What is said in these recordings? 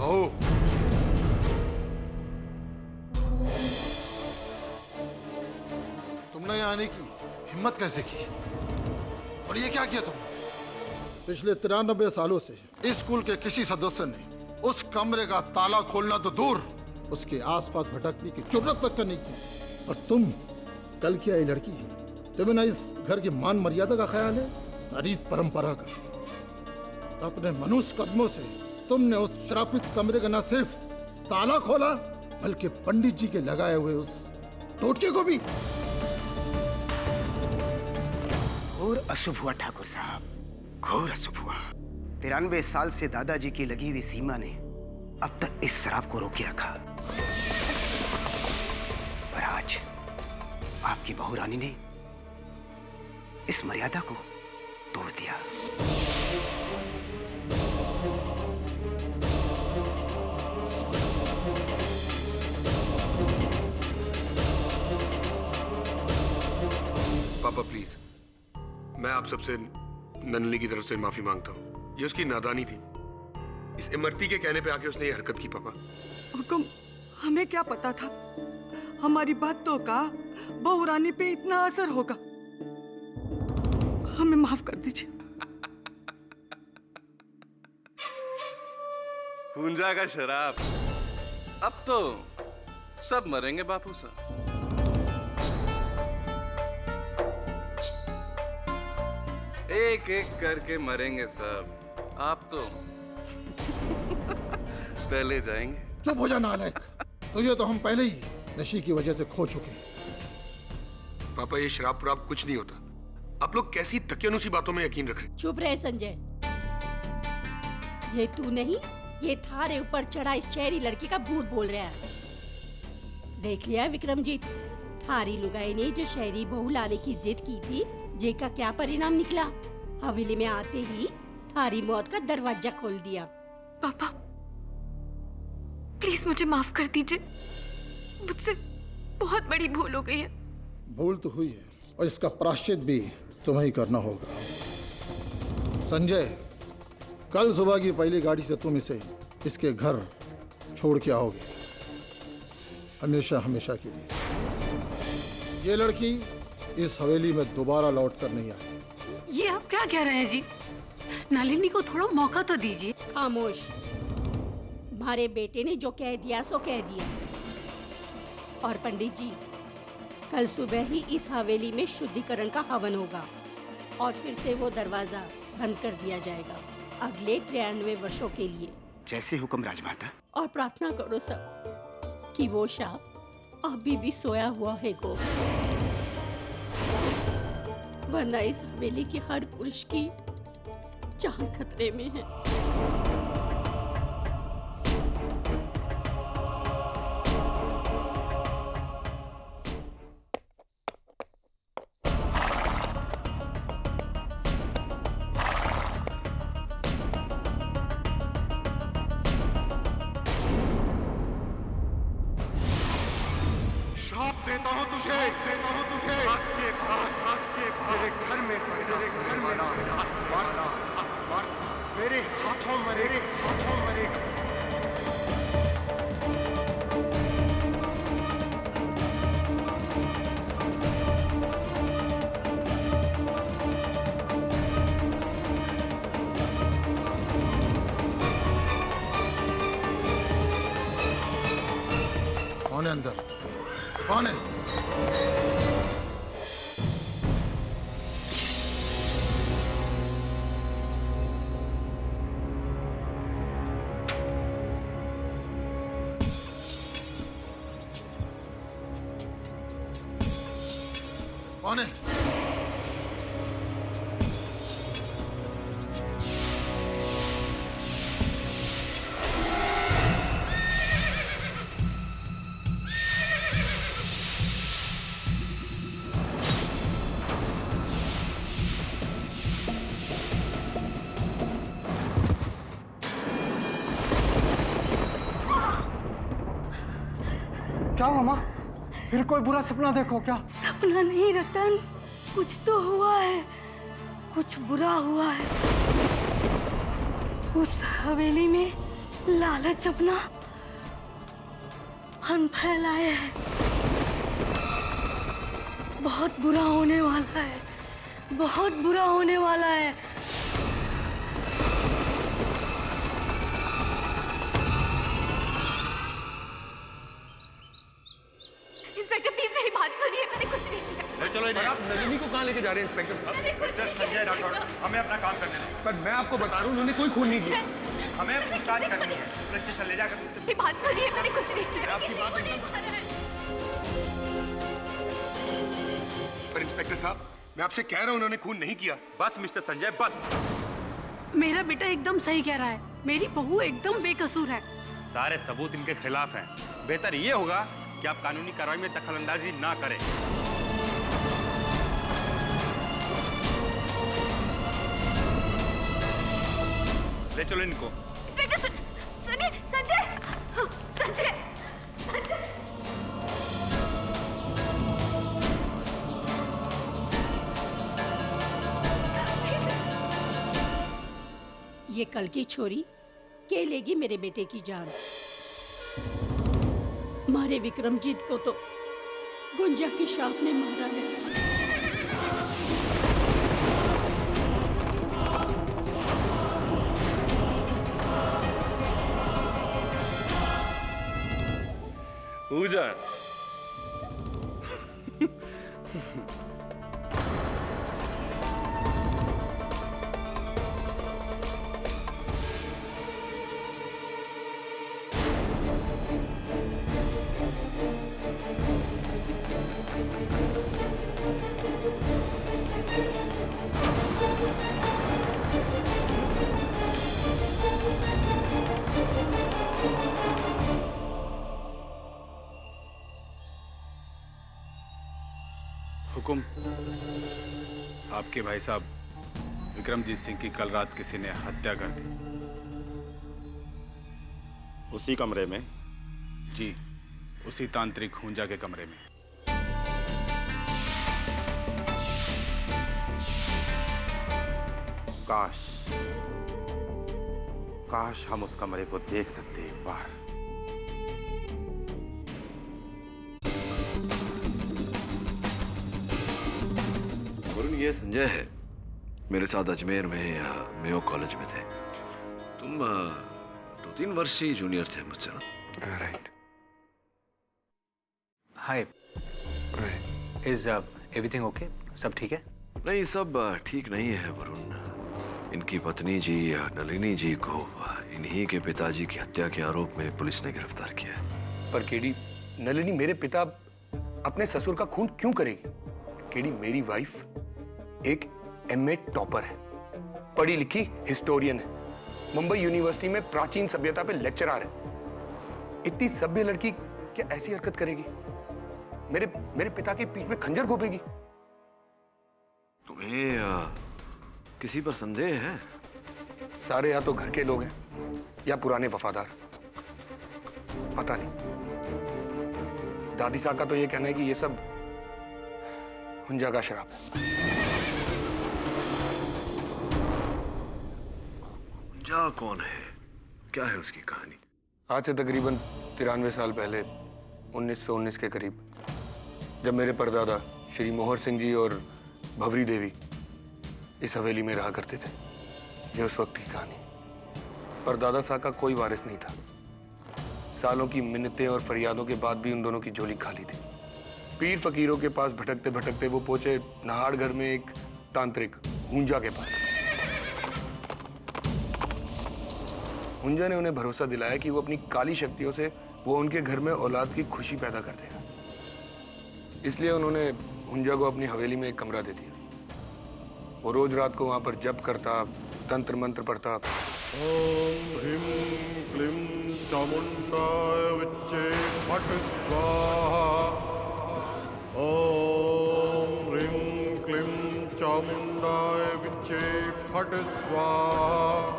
बहू। तुमने यहाँ आने की हिम्मत कैसे की? और ये क्या किया तुमने? पिछले 93 सालों से इस स्कूल के किसी सदस्य ने उस कमरे का ताला खोलना तो दूर, उसके आसपास भटकने की जुर्रत तक नहीं की। और तुम कल की आई लड़की, तुम्हें ना इस घर की मान मर्यादा का ख्याल है, ना रीत परंपरा का। अपने मनुष्य कदमों से तुमने उस श्रापित कमरे का न सिर्फ ताला खोला, बल्कि पंडित जी के लगाए हुए उस टोटके को भी। घोर अशुभ हुआ ठाकुर साहब, घोर अशुभ हुआ। 93 साल से दादाजी की लगी हुई सीमा ने अब तक इस शराब को रोके रखा, पर आज आपकी बहू रानी ने इस मर्यादा को तोड़ दिया। पापा प्लीज, मैं आप सबसे नन्ही की तरफ से माफी मांगता हूँ। ये उसकी नादानी थी। इस इमरती के कहने पे आके उसने ये हरकत की। पापा हुकुम, हमें क्या पता था हमारी बातों का बहू रानी पे इतना असर होगा। हमें माफ कर दीजिए। पूंजा का शराब, अब तो सब मरेंगे बापू साहब। एक एक करके मरेंगे सब। आप तो पहले जाएंगे। चुप हो जा नालायक, तुझे तो हम पहले ही नशे की वजह से खो चुके हैं। पापा ये शराब वराब कुछ नहीं होता। आप लोग कैसी तकियानुसी बातों में यकीन रख रहे हैं। चुप रहे संजय, ये तू नहीं, ये थारे ऊपर चढ़ा इस शहरी लड़की का भूत बोल रहा है। देख लिया विक्रमजीत, थारी लुगाई ने जो शहरी बहू लाने की जिद की थी, जे का क्या परिणाम निकला। हवेली में आते ही थारी मौत का दरवाजा खोल दिया। पापा प्लीज मुझे माफ कर दीजिए, मुझसे बहुत बड़ी भूल हो गई है। भूल तो हुई है और इसका प्रायश्चित भी तुम्हें ही करना होगा। संजय, कल सुबह की पहली गाड़ी से तुम इसे इसके घर छोड़ के आओगे, हमेशा हमेशा के लिए। ये लड़की इस हवेली में दोबारा लौट कर नहीं आएगी। ये आप क्या कह रहे हैं जी? नलिनी को थोड़ा मौका तो दीजिए। खामोश, हमारे बेटे ने जो कह दिया सो कह दिया। और पंडित जी, कल सुबह ही इस हवेली में शुद्धिकरण का हवन होगा और फिर से वो दरवाजा बंद कर दिया जाएगा अगले 93 वर्षों के लिए। जैसे हुक्म राजमाता। और प्रार्थना करो सब कि वो शाप अभी भी सोया हुआ है को, वरना इस हवेली के हर पुरुष की जान खतरे में है। देता हूँ तुझे आज के बाद मेरे घर में पैदा मेरे हाथों मरेगा। कौन है अंदर? कौन है? कौन है? क्या मामा, फिर कोई बुरा सपना देखो क्या? सपना नहीं रतन, कुछ तो हुआ है, कुछ बुरा हुआ है। उस हवेली में लालच अपना फन फैलाए है। बहुत बुरा होने वाला है, बहुत बुरा होने वाला है। इंस्पेक्टर प्लीज मेरी बात सुनिए, मैंने कुछ नहीं किया। चलो आप नलिनी को कहाँ लेके जा रहे हैं इंस्पेक्टर? संजय राठौड़, हमें अपना काम करने दें। पर मैं आपको बता रहा हूँ उन्होंने कोई खून नहीं किया। हमें पूछताछ करनी है, पुलिस स्टेशन ले जाकर। मेरी बात सुनिए, मैंने कुछ नहीं किया। आपकी बात पर इंस्पेक्टर साहब, मैं आपसे कह रहा हूँ उन्होंने खून नहीं किया। बस मिस्टर संजय, बस। मेरा बेटा एकदम सही कह रहा है, मेरी बहू एकदम बेकसूर है। सारे सबूत इनके खिलाफ हैं। बेहतर ये होगा कि आप कानूनी कार्रवाई में दखलंदाजी ना करें। ले चलो इनको। इंस्पेक्टर सुनिए, संजय, संजय, ये कल की छोरी के लेगी मेरे बेटे की जान। मारे विक्रमजीत को तो गुंजा की शाख ने मारा है। पूजा हुकुम, आपके भाई साहब विक्रमजीत सिंह की कल रात किसी ने हत्या कर दी। उसी कमरे में? जी, उसी तांत्रिक हुंजा के कमरे में। काश हम उस कमरे को देख सकते एक बार। वरुण, ये संजय है, मेरे साथ अजमेर में मेयो कॉलेज में थे। तुम 2-3 वर्ष ही जूनियर थे मुझसे ना? Right. Hi, is everything okay? सब ठीक है? नहीं, सब ठीक नहीं है वरुण। इनकी पत्नी जी नलिनी जी को इन्हीं के पिताजी की हत्या के आरोप में पुलिस ने गिरफ्तार किया है। पर केडी, नलिनी मेरे पिता अपने ससुर का खून क्यों करेगी? केडी, मेरी वाइफ एक एमए टॉपर है, पढ़ी लिखी हिस्टोरियन है, मुंबई यूनिवर्सिटी में प्राचीन सभ्यता पे लेक्चरर है। इतनी सभ्य लड़की क्या ऐसी हरकत करेगी? मेरे पिता के पीठ में खंजर घोपेगी? तुम्हें किसी पर संदेह है? सारे या तो घर के लोग हैं या पुराने वफादार, पता नहीं। दादी साहब का तो ये कहना है कि ये सब हुंजा का शराब है। हुंजा कौन है? क्या है उसकी कहानी? आज से तकरीबन 93 साल पहले 1919 के करीब, जब मेरे परदादा श्री मोहर सिंह जी और भवरी देवी इस हवेली में रहा करते थे, ये उस वक्त की कहानी। परदादा साहब का कोई वारिस नहीं था। सालों की मिन्नतें और फरियादों के बाद भी उन दोनों की झोली खाली थी। पीर फकीरों के पास भटकते भटकते वो पहुंचे नाहड़गढ़ में एक तांत्रिक हुंजा के पास। हुंजा ने उन्हें भरोसा दिलाया कि वो अपनी काली शक्तियों से वो उनके घर में औलाद की खुशी पैदा कर देगा। इसलिए उन्होंने हुंजा को अपनी हवेली में एक कमरा दे दिया। वो रोज रात को वहां पर जप करता, तंत्र मंत्र पढ़ता। ओम ह्रीं क्लीं चामुंडाय विच्चे फट स्वाहा। ओम ह्रीं क्लीं चामुंडाय विच्चे फट स्वाहा।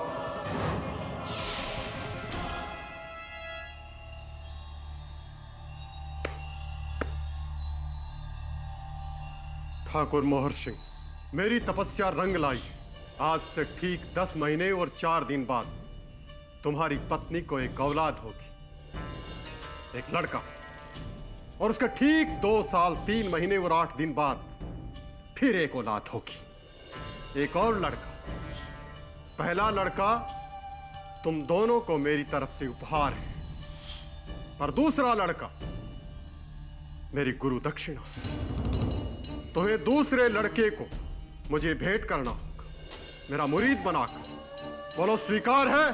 ठाकुर मोहर सिंह, मेरी तपस्या रंग लाई। आज से ठीक 10 महीने और 4 दिन बाद तुम्हारी पत्नी को एक औलाद होगी, एक लड़का, और उसके ठीक 2 साल 3 महीने और 8 दिन बाद फिर एक औलाद होगी, एक और लड़का। पहला लड़का तुम दोनों को मेरी तरफ से उपहार है, पर दूसरा लड़का मेरी गुरु दक्षिणा। तुम्हें दूसरे लड़के को मुझे भेंट करना होगा, मेरा मुरीद बनाकर। बोलो, स्वीकार है?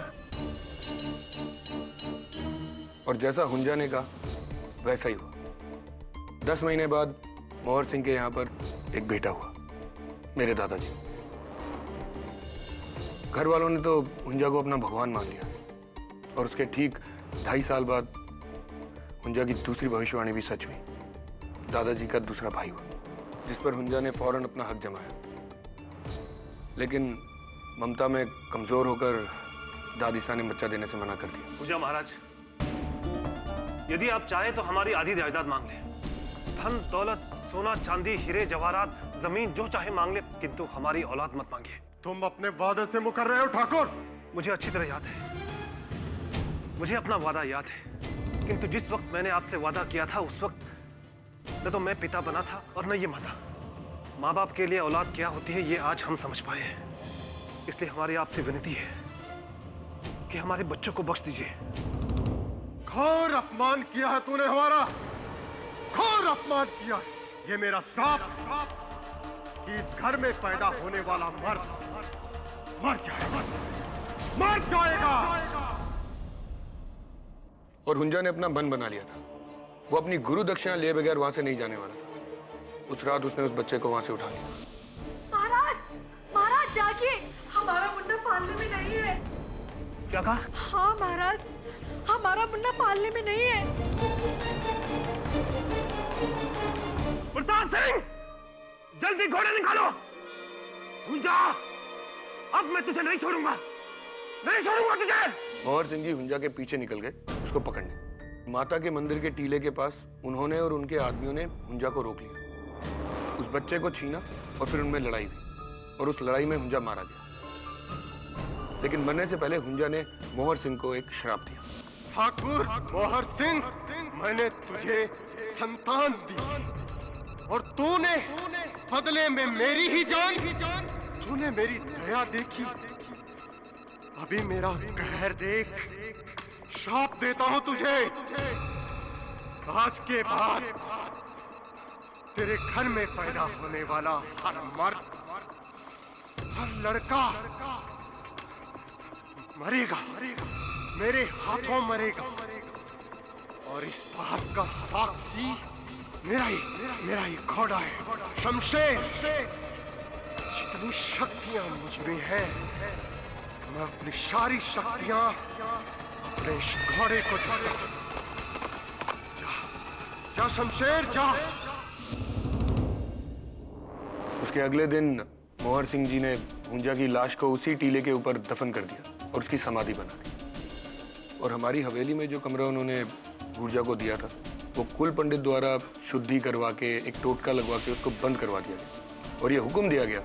और जैसा हुंजा ने कहा वैसा ही हुआ। 10 महीने बाद मोहर सिंह के यहाँ पर एक बेटा हुआ, मेरे दादाजी। घर वालों ने तो हुंजा को अपना भगवान मान लिया, और उसके ठीक 2.5 साल बाद हुंजा की दूसरी भविष्यवाणी भी सच हुई। दादाजी का दूसरा भाई हुआ, जिस पर हुंजा ने फौरन अपना हक जमाया। लेकिन ममता में कमजोर होकर दादीसा ने बच्चा देने से मना कर दिया। पूजा महाराज, यदि आप चाहे तो हमारी आधी जायदाद मांग लें, धन दौलत, सोना चांदी, हीरे जवाहरात, जमीन जो चाहे मांग ले, किंतु हमारी औलाद मत मांगिए। तुम अपने वादे से मुकर रहे हो ठाकुर? मुझे अच्छी तरह याद है, मुझे अपना वादा याद है, किंतु जिस वक्त मैंने आपसे वादा किया था उस वक्त न तो मैं पिता बना था और न ये माता। माँ बाप के लिए औलाद क्या होती है ये आज हम समझ पाए हैं, इसलिए हमारी आपसे विनती है कि हमारे बच्चों को बख्श दीजिए। घोर अपमान किया है तूने हमारा, घोर अपमान किया है। ये मेरा श्राप कि इस घर में पैदा होने वाला मर्द मर जाएगा, मर जाएगा। और हुंजा ने अपना मन बना लिया था, वो अपनी गुरु दक्षिणा लिए बगैर वहां से नहीं जाने वाला था। उस रात उसने उस बच्चे को वहां से उठा लिया। महाराज, महाराज जागिए, हमारा मुन्ना पालने में नहीं है। क्या कहा? हाँ महाराज, हमारा मुन्ना पालने में नहीं है। प्रताप सिंह, जल्दी घोड़े निकालो। हुंजा, अब मैं तुझे नहीं छोड़ूंगा, नहीं छोड़ूंगा तुझे। मोहर सिंह जी हुंजा के पीछे निकल गए उसको पकड़ने। माता के मंदिर के टीले के पास उन्होंने और उनके आदमियों ने हुंजा को रोक लिया। उस बच्चे को छीना और फिर उनमें लड़ाई हुई, और उस लड़ाई में हुंजा मारा गया। लेकिन मरने से पहले हुंजा ने मोहर सिंह को एक श्राप दिया। ठाकुर मोहर सिंह, मैंने तुझे संतान दी और तूने बदले में मेरी ही जान, तूने मेरी दया देखी, अभी मेरा कहर देख। श्राप देता हूं तुझे, आज के बाद तेरे घर में पैदा होने वाला हर मर्द, हर लड़का मरेगा, मेरे हाथों मरेगा। और इस बात का साक्षी मेरा ही घोड़ा है शमशेर। जितनी शक्तियां मुझ में हैं, मैं अपनी सारी शक्तियां अपने इस घोड़े को देता हूं। जा शमशेर जा। उसके अगले दिन मोहर सिंह जी ने हुंजा की लाश को उसी टीले के ऊपर दफन कर दिया और उसकी समाधि बना दी। और हमारी हवेली में जो कमरा उन्होंने हुंजा को दिया था, वो कुल पंडित द्वारा शुद्धि करवा के एक टोटका लगवा के उसको बंद करवा दिया गया, और ये हुक्म दिया गया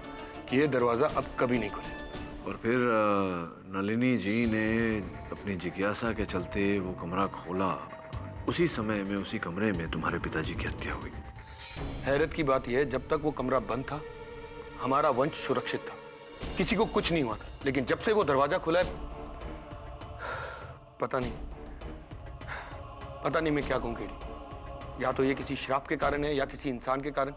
कि ये दरवाजा अब कभी नहीं खुले। और फिर नलिनी जी ने अपनी जिज्ञासा के चलते वो कमरा खोला। उसी समय में उसी कमरे में तुम्हारे पिताजी की हत्या हुई। हैरत की बात यह है, जब तक वो कमरा बंद था हमारा वंश सुरक्षित था, किसी को कुछ नहीं हुआ था। लेकिन जब से वो दरवाजा खुला है, पता नहीं मैं क्या कहूं केडी। या तो ये किसी श्राप के कारण है या किसी इंसान के कारण,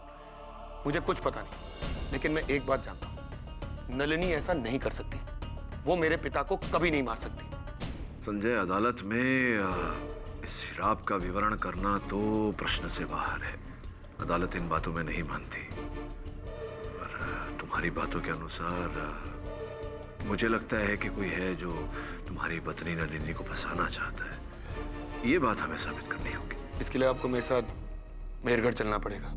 मुझे कुछ पता नहीं। लेकिन मैं एक बात जानता हूं, नलिनी ऐसा नहीं कर सकती। वो मेरे पिता को कभी नहीं मार सकती। संजय, अदालत में इस श्राप का विवरण करना तो प्रश्न से बाहर है। अदालत इन बातों में नहीं मानती। पर तुम्हारी बातों के अनुसार मुझे लगता है कि कोई है जो तुम्हारी पत्नी नलिनी को फंसाना चाहता है। ये बात हमें साबित करनी होगी। इसके लिए आपको मेरे साथ मेहरगढ़ चलना पड़ेगा।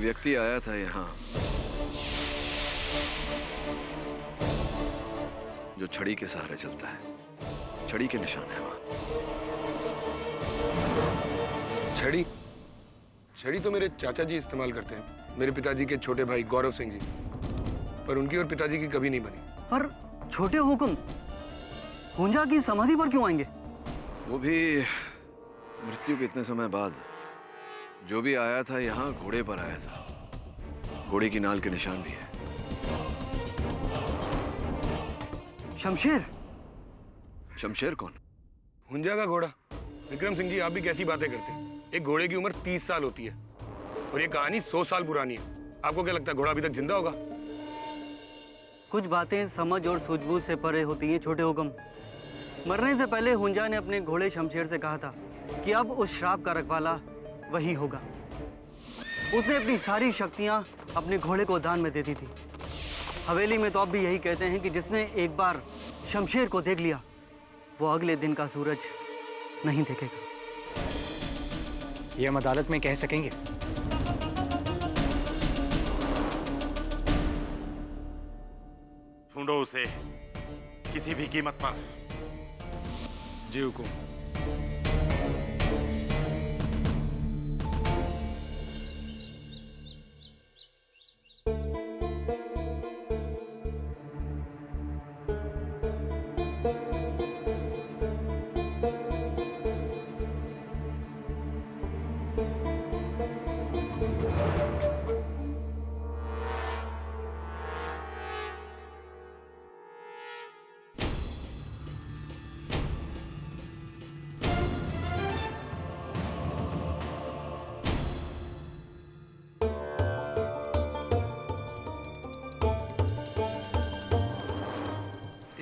व्यक्ति आया था यहाँ जो छड़ी के सहारे चलता है। छड़ी के निशान है वहां। छड़ी? छड़ी तो मेरे चाचा जी इस्तेमाल करते हैं, मेरे पिताजी के छोटे भाई गौरव सिंह जी, पर उनकी और पिताजी की कभी नहीं बनी। पर छोटे हुकुम हुंजा की समाधि पर क्यों आएंगे? वो भी मृत्यु के इतने समय बाद। जो भी आया था यहाँ घोड़े पर आया था। घोड़े की नाल के निशान भी है। शमशेर? शमशेर कौन? हुंजा का घोड़ा। विक्रम सिंह जी, आप भी कैसी बातें करते हैं? एक घोड़े की उम्र 30 साल होती है और ये कहानी 100 साल पुरानी है। आपको क्या लगता है घोड़ा अभी तक जिंदा होगा? कुछ बातें समझ और सूझबूझ से परे होती हैं छोटे हुक्म। मरने से पहले हुंजा ने अपने घोड़े शमशेर से कहा था कि अब उस श्राप का रखवाला वही होगा। उसने अपनी सारी शक्तियां अपने घोड़े को दान में दे दी थी। हवेली में तो अब भी यही कहते हैं कि जिसने एक बार शमशेर को देख लिया वो अगले दिन का सूरज नहीं देखेगा। ये हम अदालत में कह सकेंगे? ढूंढो उसे किसी भी कीमत पर। जी हुकुम।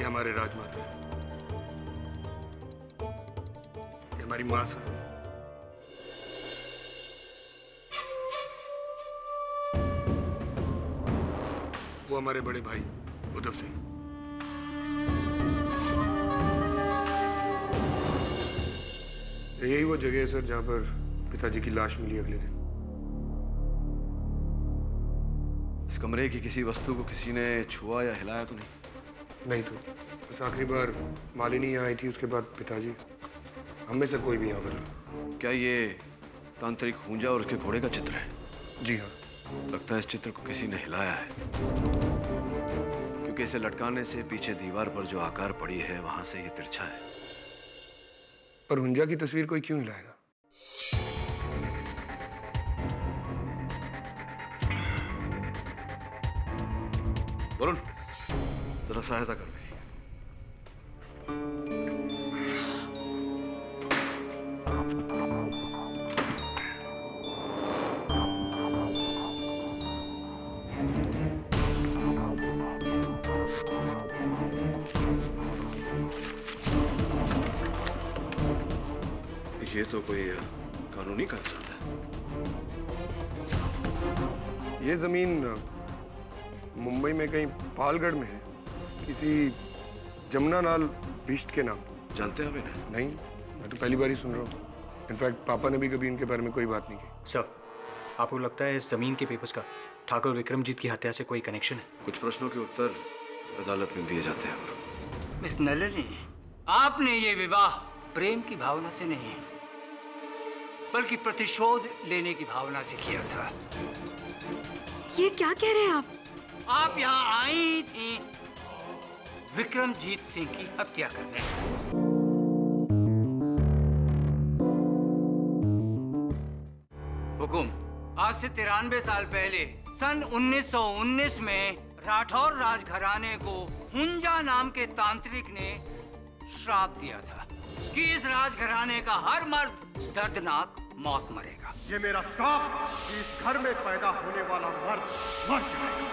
हमारे राजमाता, ये हमारी मां सा। वो हमारे बड़े भाई उद्धव सिंह। यही वो जगह है सर जहां पर पिताजी की लाश मिली अगले दिन। इस कमरे की किसी वस्तु को किसी ने छुआ या हिलाया तो नहीं? नहीं तो बस आखिरी बार मालिनी यहाँ आई थी, उसके बाद पिताजी। हम में से कोई भी यहाँ पर। क्या ये तांत्रिक हुंजा और उसके घोड़े का चित्र है? जी हाँ। लगता है इस चित्र को किसी ने हिलाया है, क्योंकि इसे लटकाने से पीछे दीवार पर जो आकार पड़ी है वहां से ये तिरछा है। पर हुंजा की तस्वीर कोई क्यों हिलाएगा? वरुण, जरा सहायता कर मेरी। ये तो कोई कानूनी कंसर्ट है। ये जमीन मुंबई में कहीं पालगढ़ में है, किसी जमुनालाल बिष्ट के नाम। जानते हैं आप इन्हें? नहीं, मैं तो पहली बार ही सुन रहा हूँ। इनफैक्ट पापा ने भी कभी इनके बारे में कोई बात नहीं की। सर, आपको लगता है इस जमीन के पेपर्स का ठाकुर विक्रमजीत की हत्या से कोई कनेक्शन है? कुछ प्रश्नों के उत्तर अदालत में दिए जाते हैं। मिस नलिनी, आपने ये विवाह प्रेम की भावना से नहीं बल्कि प्रतिशोध लेने की भावना से किया था। ये क्या कह रहे हैं आप? आप यहाँ आई थी विक्रमजीत सिंह की हत्या करने। हुकुम, आज से 93 साल पहले सन 1919 में राठौर राजघराने को हुंजा नाम के तांत्रिक ने श्राप दिया था कि इस राजघराने का हर मर्द दर्दनाक मौत मरेगा। ये मेरा श्राप कि इस घर में पैदा होने वाला मर्द मर जाएगा।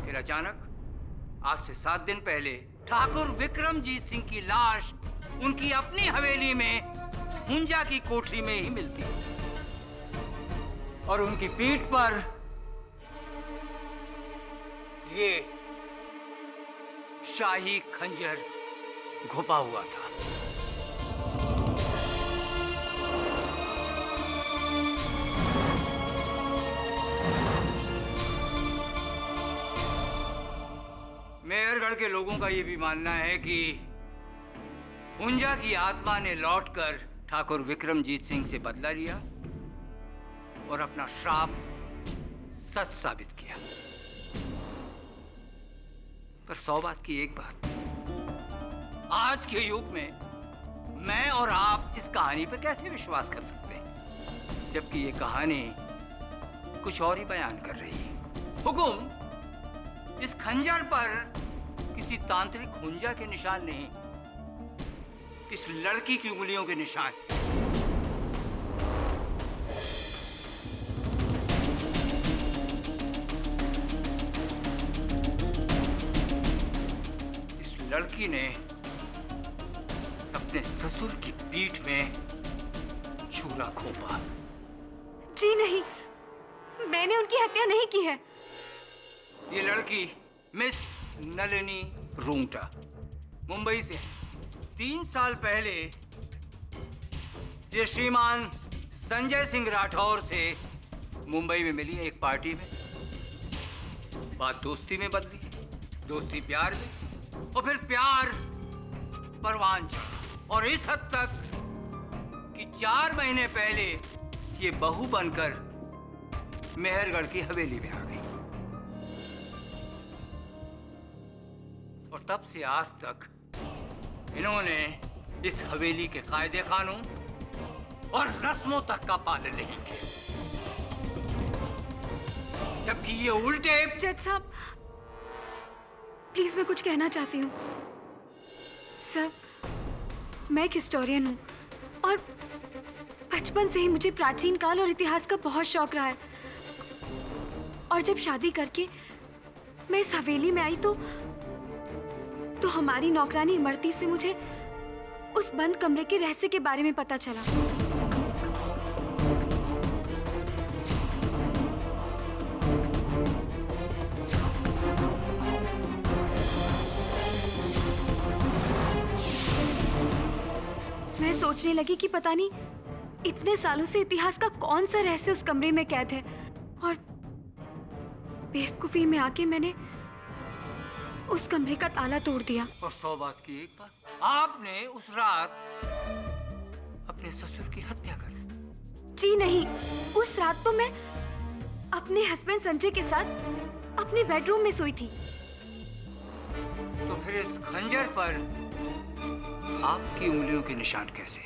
फिर अचानक आज से 7 दिन पहले ठाकुर विक्रमजीत सिंह की लाश उनकी अपनी हवेली में हुंजा की कोठरी में ही मिलती और उनकी पीठ पर ये शाही खंजर घुपा हुआ था। मेहरगढ़ के लोगों का यह भी मानना है कि हुंजा की आत्मा ने लौटकर ठाकुर विक्रमजीत सिंह से बदला लिया और अपना श्राप सच साबित किया। पर 100 बात की एक बात, आज के युग में मैं और आप इस कहानी पर कैसे विश्वास कर सकते हैं, जबकि ये कहानी कुछ और ही बयान कर रही है। हुकुम, इस खंजर पर किसी तांत्रिक हुंजा के निशान नहीं, इस लड़की की उंगलियों के निशान। इस लड़की ने अपने ससुर की पीठ में छुरा घोंपा। जी नहीं, मैंने उनकी हत्या नहीं की है। ये लड़की मिस नलिनी रूंगटा मुंबई से 3 साल पहले ये श्रीमान संजय सिंह राठौर से मुंबई में मिली एक पार्टी में। बात दोस्ती में बदली, दोस्ती प्यार में, और फिर प्यार परवान चढ़ा, और इस हद तक कि 4 महीने पहले ये बहू बनकर मेहरगढ़ की हवेली में आ गई। और तब से आज तक इन्होंने इस हवेली के कायदे कानून और रस्मों तक का पालन नहीं किया, जबकि ये उल्टे। जज साहब, प्लीज मैं कुछ कहना चाहती हूँ। सर, मैं एक हिस्टोरियन हूँ और बचपन से ही मुझे प्राचीन काल और इतिहास का बहुत शौक रहा है। और जब शादी करके मैं इस हवेली में आई तो हमारी नौकरानी इमरती से मुझे उस बंद कमरे के रहस्य के बारे में पता चला। मैं सोचने लगी कि पता नहीं इतने सालों से इतिहास का कौन सा रहस्य उस कमरे में कैद है, और बेवकूफी में आके मैंने उस कमरे का ताला तोड़ दिया। और 100 बात की एक बात, आपने उस रात अपने ससुर की हत्या कर दी। जी नहीं, उस रात तो मैं अपने हस्बैंड संजय के साथ अपने बेडरूम में सोई थी। तो फिर इस खंजर पर आपकी उंगलियों के निशान कैसे?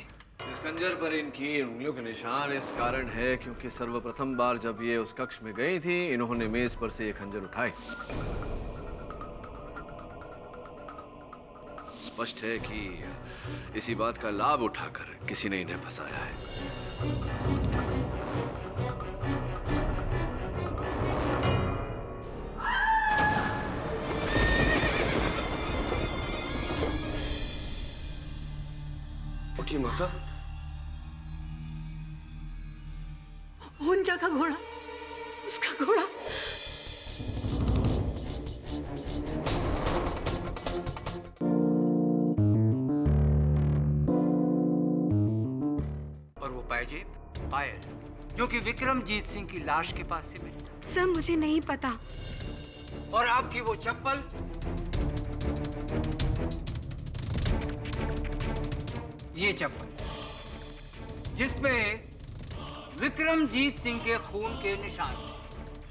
इस खंजर पर इनकी उंगलियों के निशान इस कारण है क्योंकि सर्वप्रथम बार जब ये उस कक्ष में गई थी, इन्होंने मेज पर से ये खंजर उठाई। स्पष्ट है कि इसी बात का लाभ उठाकर किसी ने इन्हें फंसाया है। उठिए मौसा। हुंजा का घोड़ा, उसका घोड़ा। पायल, जो कि विक्रमजीत सिंह की लाश के पास से मिली। सर, मुझे नहीं पता। और आपकी वो चप्पल, ये चप्पल जिसपे विक्रमजीत सिंह के खून के निशान।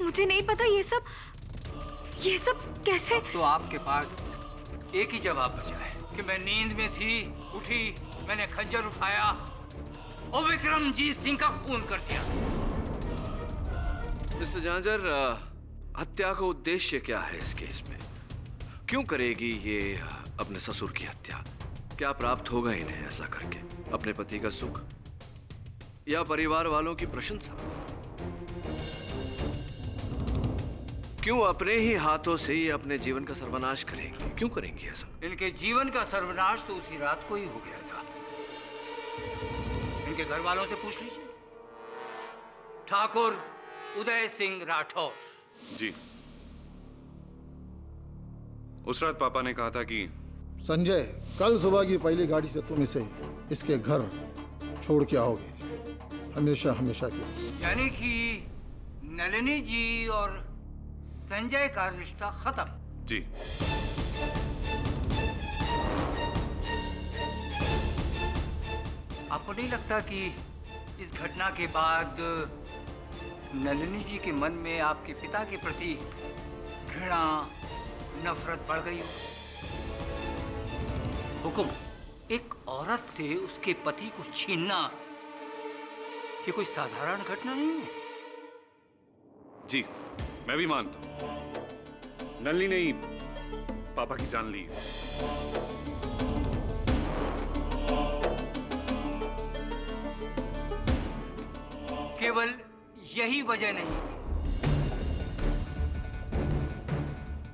मुझे नहीं पता ये सब कैसे। तो आपके पास एक ही जवाब बचा है कि मैं नींद में थी, उठी, मैंने खंजर उठाया और विक्रमजीत सिंह का खून कर दिया। मिस्टर झांझर, हत्या का उद्देश्य क्या है इस केस में? क्यों करेगी ये अपने ससुर की हत्या? क्या प्राप्त होगा इन्हें ऐसा करके? अपने पति का सुख या परिवार वालों की प्रशंसा? क्यों अपने ही हाथों से ही अपने जीवन का सर्वनाश करेंगी? क्यों करेंगी ऐसा? इनके जीवन का सर्वनाश तो उसी रात को ही हो गया था। इनके घर वालों से पूछ लीजिए। ठाकुर उदय सिंह राठौर। जी, उस रात पापा ने कहा था कि संजय, कल सुबह की पहली गाड़ी से तुम इसे इसके घर छोड़ के आओगे, हमेशा हमेशा के लिए। यानी कि नलिनी जी और संजय का रिश्ता खत्म। जी। आपको नहीं लगता कि इस घटना के बाद नलिनी जी के मन में आपके पिता के प्रति घृणा, नफरत बढ़ गई हो? हुकुम, एक औरत से उसके पति को छीनना ये कोई साधारण घटना नहीं है। जी, मैं भी मानता हूं। नलिनी ने ही पापा की जान ली। केवल यही वजह नहीं,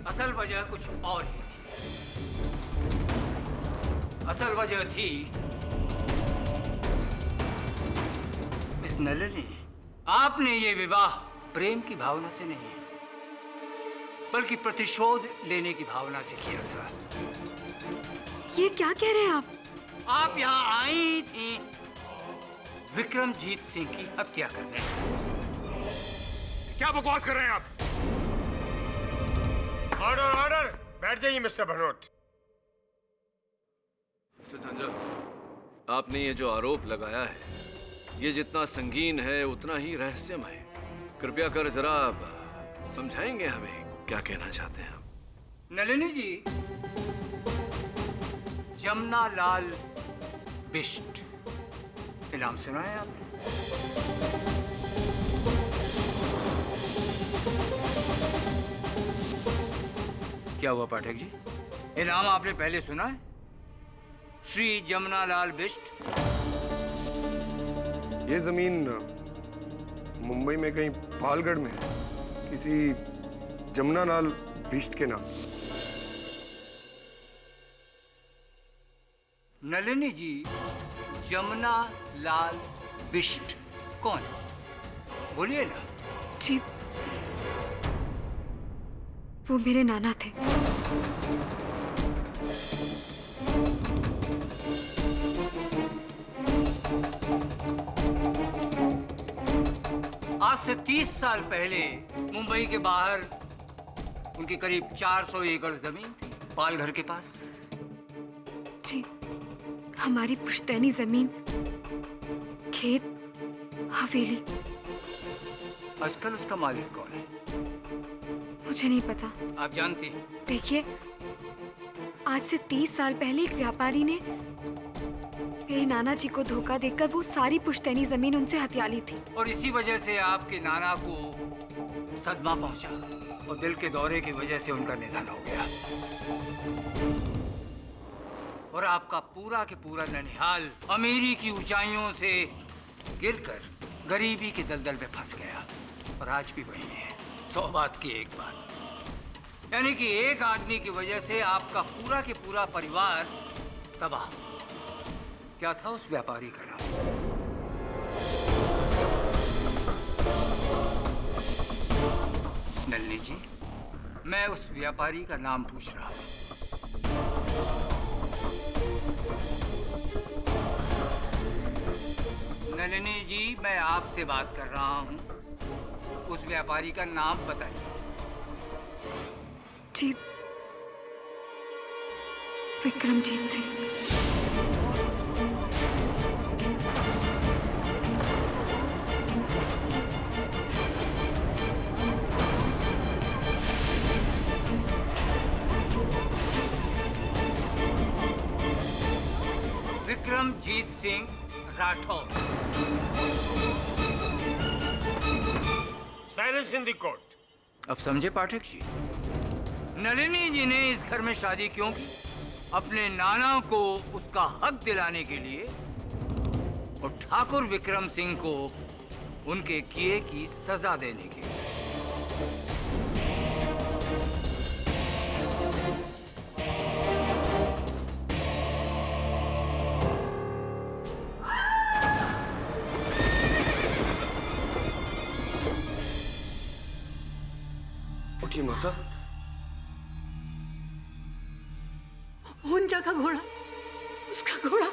असल वजह कुछ और ही थी। असल वजह थी मिस नलिनी, आपने ये विवाह प्रेम की भावना से नहीं बल्कि प्रतिशोध लेने की भावना से किया था। ये क्या कह रहे हैं आप? आप यहाँ आई थी विक्रमजीत सिंह की हत्या करने। क्या बकवास कर रहे हैं आप? ऑर्डर ऑर्डर, बैठ जाइए मिस्टर भनोट। मिस्टर झंझर, आपने ये जो आरोप लगाया है, ये जितना संगीन है उतना ही रहस्यमय है। कृपया कर जरा समझाएंगे हमें क्या कहना चाहते हैं आप? नलिनी जी, जमुना लाल बिष्ट ये नाम सुना है आपने? क्या हुआ पाठक जी, ये नाम आपने पहले सुना है? श्री जमुना लाल बिष्ट। ये जमीन मुंबई में कहीं पालगढ़ में है, किसी जमुना लाल बिष्ट के नाम। नलिनी जी, जमुना लाल बिष्ट कौन? बोलिए ना। जी, वो मेरे नाना थे। आज से 30 साल पहले मुंबई के बाहर उनकी करीब 400 एकड़ जमीन थी, पालघर के पास। जी, हमारी पुश्तैनी जमीन, खेत, हवेली। आजकल उसका मालिक कौन है? मुझे नहीं पता। आप जानती हैं? देखिए, आज से 30 साल पहले एक व्यापारी ने मेरे नाना जी को धोखा देकर वो सारी पुश्तैनी जमीन उनसे हथिया ली थी। और इसी वजह से आपके नाना को सदमा पहुंचा और दिल के दौरे की वजह से उनका निधन हो गया। और आपका पूरा के पूरा ननिहाल अमीरी की ऊंचाइयों से गिरकर गरीबी के दलदल में फंस गया। और आज भी वही है। 100 बात की एक बात, यानी कि एक आदमी की वजह से आपका पूरा के पूरा परिवार तबाह। क्या था उस व्यापारी का नाम? नलिनी जी, मैं उस व्यापारी का नाम पूछ रहा हूं। नलिनी जी, मैं आपसे बात कर रहा हूं। उस व्यापारी का नाम बताइए। जी, Vikramjit Singh. Vikramjit Singh Rathore. Silence in the court. अब समझे पाठक जी, नलिनी जी ने इस घर में शादी क्यों की? अपने नाना को उसका हक दिलाने के लिए और ठाकुर विक्रम सिंह को उनके किए की सजा देने के लिए। उठिए मौसा। हुंजा उसका घोड़ा, उसका घोड़ा।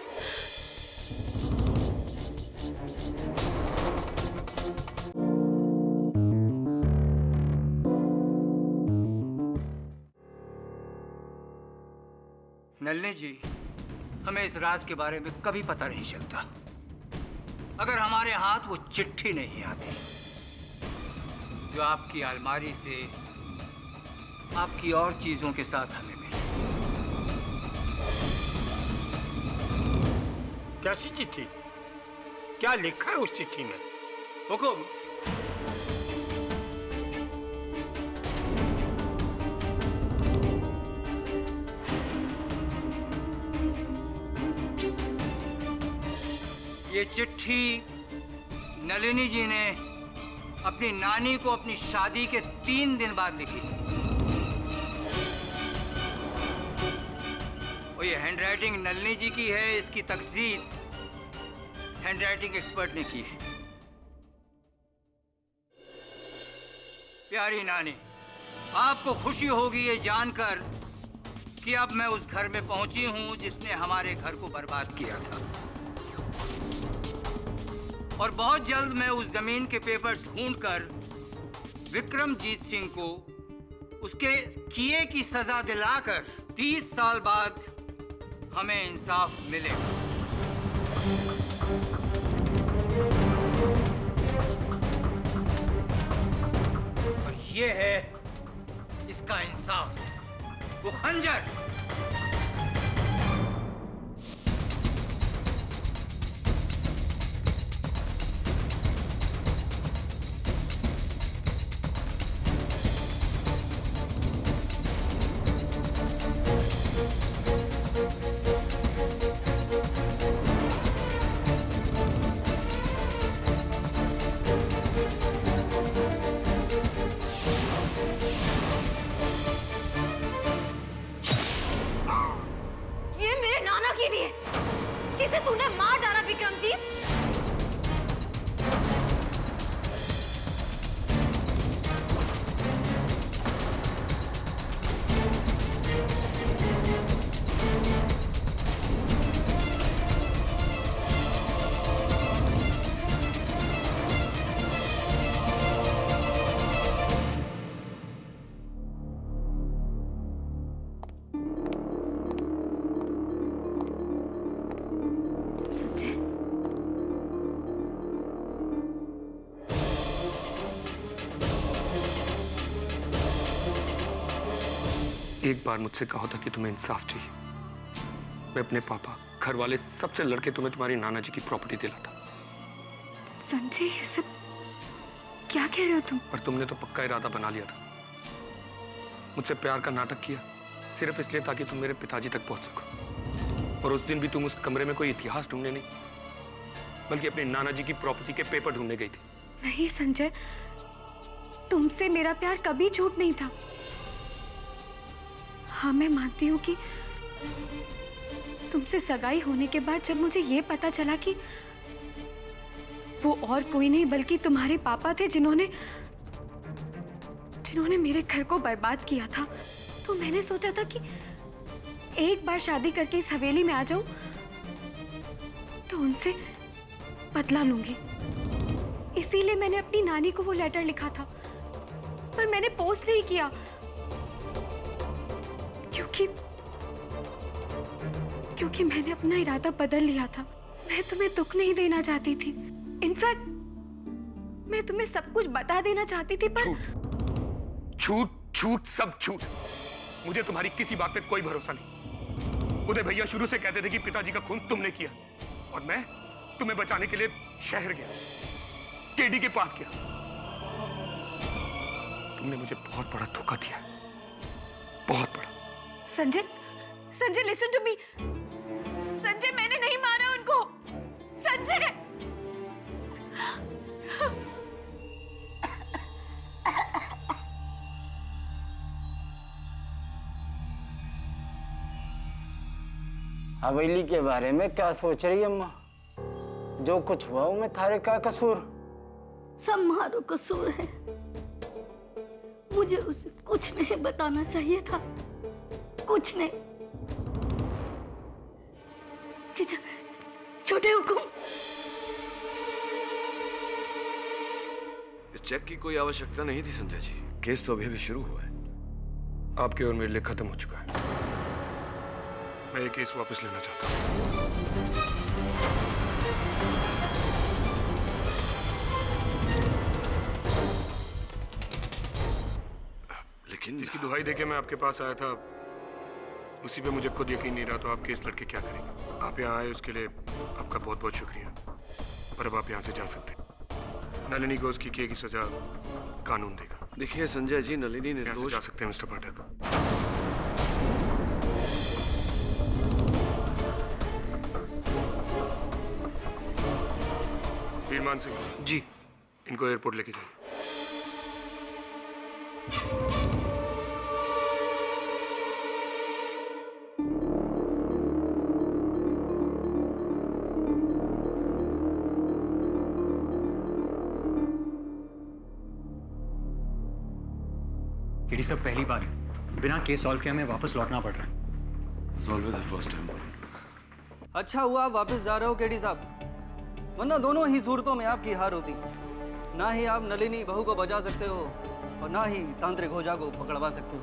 नलिनी जी, हमें इस राज के बारे में कभी पता नहीं चलता अगर हमारे हाथ वो चिट्ठी नहीं आती जो आपकी अलमारी से आपकी और चीजों के साथ हमें मिली। कैसी चिट्ठी? क्या लिखा है उस चिट्ठी में? हुकुम। ये चिट्ठी नलिनी जी ने अपनी नानी को अपनी शादी के 3 दिन बाद लिखी। और ये हैंडराइटिंग नलिनी जी की है, इसकी तकसीद हैंडराइटिंग एक्सपर्ट ने की है। प्यारी नानी, आपको खुशी होगी ये जानकर कि अब मैं उस घर में पहुंची हूं जिसने हमारे घर को बर्बाद किया था, और बहुत जल्द मैं उस जमीन के पेपर ढूंढकर विक्रमजीत सिंह को उसके किए की सजा दिलाकर 30 साल बाद हमें इंसाफ मिलेगा। और ये है इसका इंसाफ, वो खंजर। जिसे तूने मार डाला विक्रमजीत। एक बार मुझसे कहा था कि तुम्हें इंसाफ चाहिए। मैं अपने पापा, घर वाले सबसे लड़के तुम्हें तुम्हारी नाना जी की प्रॉपर्टी दिलाता। संजय, ये सब क्या कह रहे हो तुम? पर तुमने तो पक्का इरादा बना लिया था। मुझसे प्यार का नाटक किया सिर्फ इसलिए ताकि तुम मेरे पिताजी तक पहुंच सको। और उस दिन भी तुम उस कमरे में कोई इतिहास ढूंढने नहीं, बल्कि अपने नाना जी की प्रॉपर्टी के पेपर ढूंढने गई थी। नहीं संजय, तुमसे मेरा प्यार कभी झूठ नहीं था। हाँ, मैं मानती हूँ कि तुमसे सगाई होने के बाद जब मुझे ये पता चला कि वो और कोई नहीं बल्कि तुम्हारे पापा थे जिन्होंने मेरे घर को बर्बाद किया था, तो मैंने सोचा था कि एक बार शादी करके इस हवेली में आ जाऊं तो उनसे बदला लूंगी। इसीलिए मैंने अपनी नानी को वो लेटर लिखा था, पर मैंने पोस्ट नहीं किया क्योंकि मैंने अपना इरादा बदल लिया था। मैं तुम्हें दुख नहीं देना चाहती थी। इनफैक्ट मैं तुम्हें सब कुछ बता देना चाहती थी, पर झूठ झूठ सब झूठ। मुझे तुम्हारी किसी बात पे कोई भरोसा नहीं। उदय भैया शुरू से कहते थे कि पिताजी का खून तुमने किया, और मैं तुम्हें बचाने के लिए शहर गया, केडी के पास गया। तुमने मुझे बहुत बड़ा धोखा दिया, बहुत बड़ा। Sanjay, Sanjay listen to me. Sanjay, मैंने नहीं मारा उनको। संजय, हवेली के बारे में क्या सोच रही है अम्मा? जो कुछ हुआ उनमें थारे का कसूर? सब मारो कसूर है। मुझे उसे कुछ नहीं बताना चाहिए था, कुछ नहीं। छोटे हुकुम, इस चेक की कोई आवश्यकता नहीं थी संजय जी। केस तो अभी शुरू हुआ है। आपके और मेरे लिए खत्म हो चुका है। मैं ये केस वापस लेना चाहता हूँ। लेकिन जिसकी दुहाई देके मैं आपके पास आया था, उसी पे मुझे खुद यकीन नहीं रहा, तो आप केस लड़के क्या करेंगे? आप यहाँ आए उसके लिए आपका बहुत बहुत शुक्रिया, पर अब आप यहाँ से जा सकते हैं। नलिनी को उसकी किए की सजा कानून देगा। देखिए संजय जी, नलिनी निर्दोष। जा सकते हैं मिस्टर पाठक। वीरमान सिंह जी, इनको एयरपोर्ट लेके जाइए। केडी साहब, पहली बार बिना केस सॉल्व किए हमें वापस लौटना पड़ रहा है। It's always the first time, Varun. अच्छा हुआ आप वापस जा रहे हो केडी साहब, वरना दोनों ही सूरतों में आपकी हार होती। ना ही आप नलिनी बहू को बचा सकते हो और ना ही तांत्रिक होजा को पकड़वा सकते हो।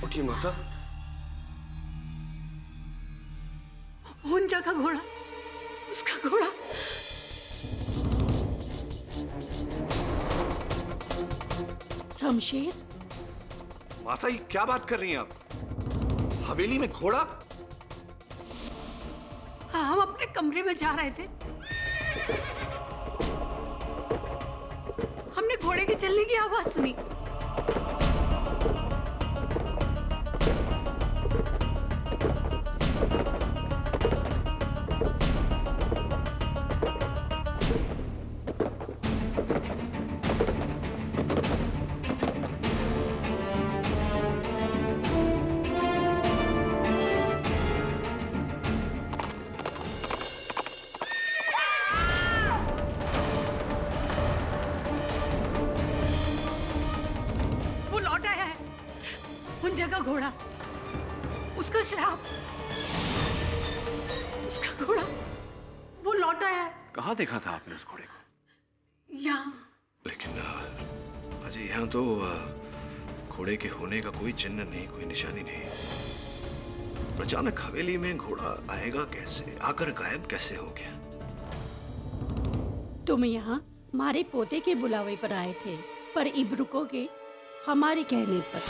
उठिए मौसा। हुंजा का घोड़ा, उसका घोड़ा। शमशेर, मासा ये क्या बात कर रही हैं आप? हवेली में घोड़ा? हाँ, हम अपने कमरे में जा रहे थे, हमने घोड़े के चलने की आवाज सुनी। का घोड़ा, उसका श्राप, उसका घोड़ा, वो लौट आया है। कहाँ देखा था आपने उस घोड़े को? यहाँ। लेकिन अजय, यहाँ तो घोड़े के होने का कोई चिन्ह नहीं, कोई निशानी नहीं। अचानक हवेली में घोड़ा आएगा कैसे? आकर गायब कैसे हो गया? तुम यहाँ हमारे पोते के बुलावे पर आए थे, पर अब रुकोगे हमारे कहने पर।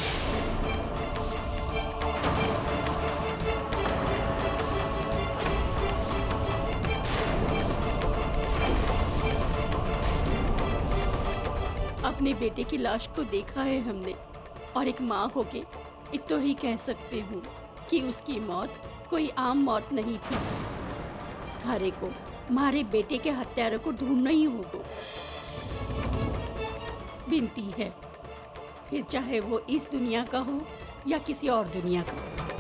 अपने बेटे की लाश को देखा है हमने, और एक माँ होके इतना ही कह सकते हूँ कि उसकी मौत कोई आम मौत नहीं थी। थारे को हमारे बेटे के हत्यारों को ढूंढना ही होगा। विनती है, फिर चाहे वो इस दुनिया का हो या किसी और दुनिया का।